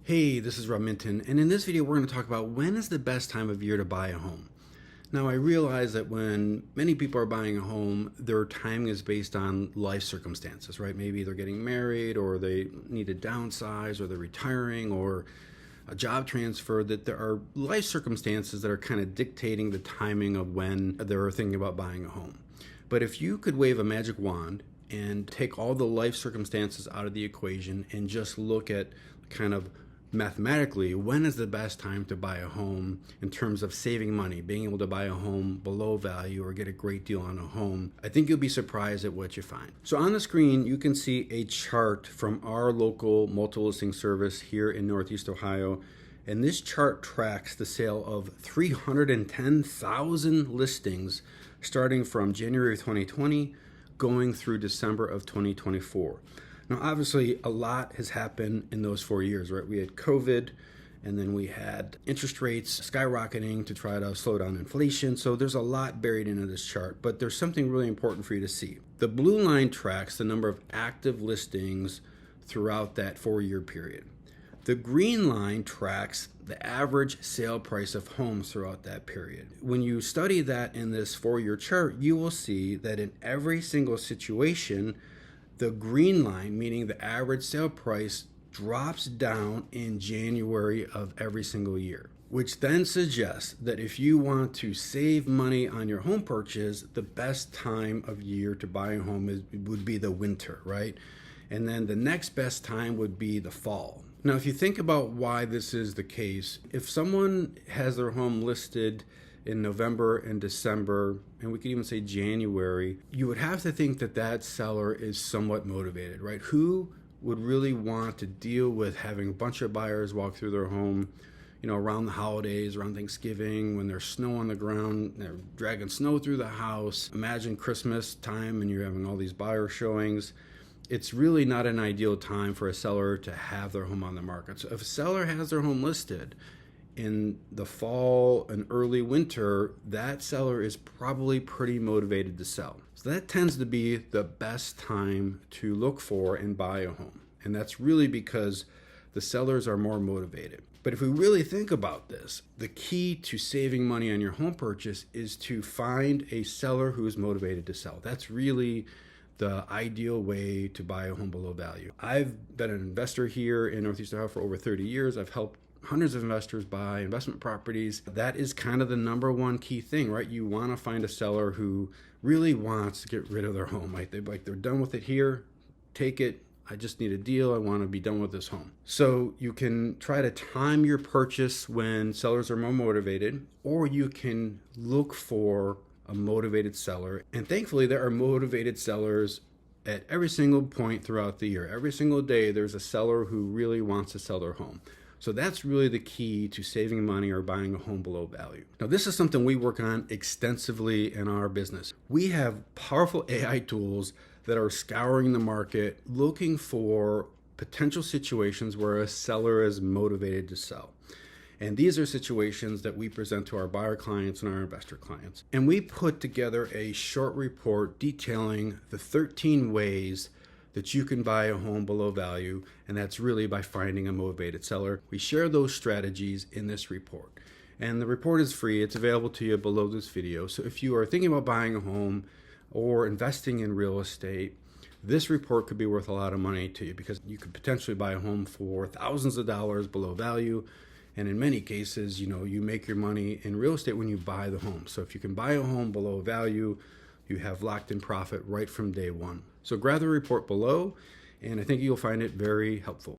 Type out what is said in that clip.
Hey, this is Minton, and in this video we're going to talk about when is the best time of year to buy a home. Now I realize that when many people are buying a home, their timing is based on life circumstances, right? Maybe they're getting married, or they need to downsize, or they're retiring, or a job transfer, that there are life circumstances that are kind of dictating the timing of when they're thinking about buying a home. But if you could wave a magic wand and take all the life circumstances out of the equation and just look at kind of mathematically, when is the best time to buy a home in terms of saving money, being able to buy a home below value or get a great deal on a home, I think you'll be surprised at what you find. So on the screen, you can see a chart from our local multi-listing service here in Northeast Ohio. And this chart tracks the sale of 310,000 listings starting from January of 2020 going through December of 2024. Now, obviously, a lot has happened in those 4 years, right? We had COVID, and then we had interest rates skyrocketing to try to slow down inflation. So there's a lot buried into this chart, but there's something really important for you to see. The blue line tracks the number of active listings throughout that 4-year period. The green line tracks the average sale price of homes throughout that period. When you study that in this 4-year chart, you will see that in every single situation, the green line, meaning the average sale price, drops down in January of every single year, which then suggests that if you want to save money on your home purchase, the best time of year to buy a home would be the winter, right? And then the next best time would be the fall. Now, if you think about why this is the case, if someone has their home listed in November and December, and we could even say January, you would have to think that that seller is somewhat motivated, right? Who would really want to deal with having a bunch of buyers walk through their home, around the holidays, around Thanksgiving, when there's snow on the ground, they're dragging snow through the house. Imagine Christmas time and you're having all these buyer showings. It's really not an ideal time for a seller to have their home on the market. So if a seller has their home listed in the fall and early winter, that seller is probably pretty motivated to sell. So that tends to be the best time to look for and buy a home. And that's really because the sellers are more motivated. But if we really think about this, the key to saving money on your home purchase is to find a seller who is motivated to sell. That's really the ideal way to buy a home below value. I've been an investor here in Northeast Ohio for over 30 years. I've helped hundreds of investors buy investment properties. That is kind of the number one key thing, right? You want to find a seller who really wants to get rid of their home, right? They're done with it here, take it. I just need a deal. I want to be done with this home. So you can try to time your purchase when sellers are more motivated, or you can look for a motivated seller. And thankfully, there are motivated sellers at every single point throughout the year. Every single day, there's a seller who really wants to sell their home. So that's really the key to saving money or buying a home below value. Now, this is something we work on extensively in our business. We have powerful AI tools that are scouring the market, looking for potential situations where a seller is motivated to sell. And these are situations that we present to our buyer clients and our investor clients. And we put together a short report detailing the 13 ways that you can buy a home below value, and that's really by finding a motivated seller. We share those strategies in this report. And the report is free. It's available to you below this video. So if you are thinking about buying a home or investing in real estate, this report could be worth a lot of money to you, because you could potentially buy a home for thousands of dollars below value. And in many cases, you make your money in real estate when you buy the home. So if you can buy a home below value, you have locked in profit right from day one. So grab the report below, and I think you'll find it very helpful.